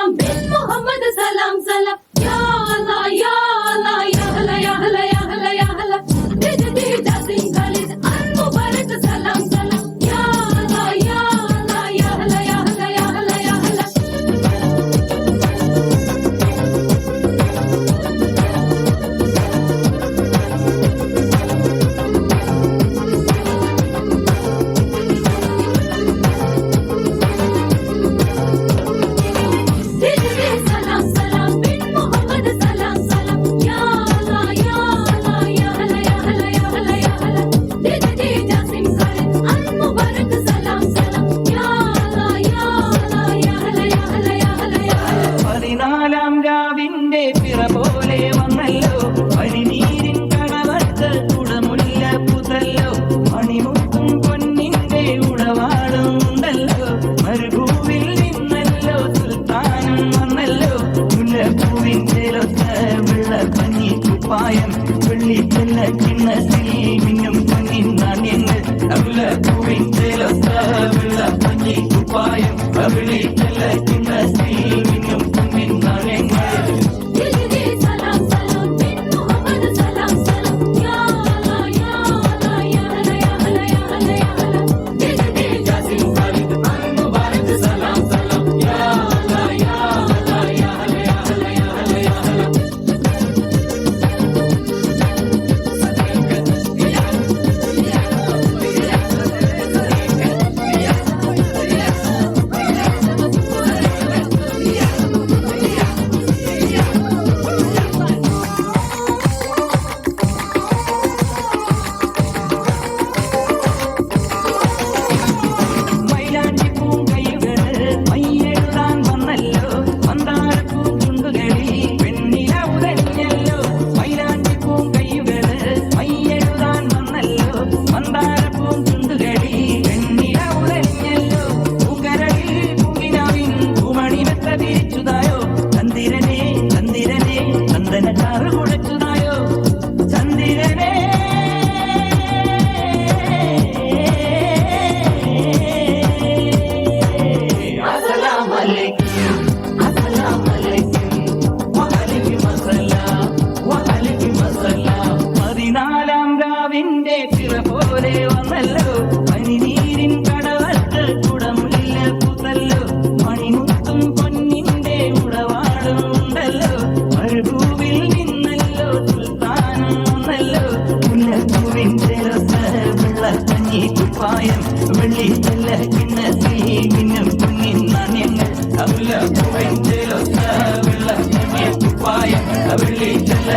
सलाम बिन मोहम्मद सलाम सलाम या अल्लाह या अल्लाह या हला या हला या हला या हला दिजदी जासिम खालिद अल मुबारक सलाम सलाम या अल्लाह या अल्लाह या हला या हला या हला या हला രാവിന്റെ പിറ പോലെ വന്നല്ലോ പനിനീരിൻ കടവത്ത് കുടമുല്ല പുതല്ലോ മണിമുത്തും പൊന്നിന്റെ ഉടവാടുണ്ടല്ലോ മരുഭൂവിൽ നിന്നല്ലോ സുൽത്താനും വന്നല്ലോ മുല്ലപ്പൂവിൻ ചേലൊത്ത വെള്ള പഞ്ഞി കുപ്പായം വെള്ളിച്ചെല്ല കിണ്ണത്തിൽ മിന്നും പൊന്നിൻ നാണ്യങ്ങൾ മുല്ലപ്പൂവിൻ ചേലൊത്ത വെള്ള പഞ്ഞി കുപ്പായം വെള്ളിച്ചെല്ല കിണ്ണത്തിൽ മിന്നും പൊന്നിൻ നാണ്യങ്ങൾ ിന്റെ പിറ പോലെ വന്നല്ലോ പനിനീരിൻ കടവത്ത് കുടമുല്ല പുതല്ലോ മണിമുത്തും പൊന്നിന്റെ ഉടവാടുണ്ടല്ലോ മരുഭൂവിൽ നിന്നല്ലോ സുൽത്താനും വന്നല്ലോ മുല്ലപ്പൂവിൻ ചേലൊത്ത വെള്ളക്കഞ്ഞി കുപ്പായം വെള്ളിച്ചെല്ല കിണ്ണത്തിൽ മിന്നും പൊന്നിൻ നാണ്യങ്ങൾ മുല്ലപ്പൂവിൻ ചേലൊത്ത വെള്ളക്കഞ്ഞി കുപ്പായം വെള്ളിച്ചെല്ല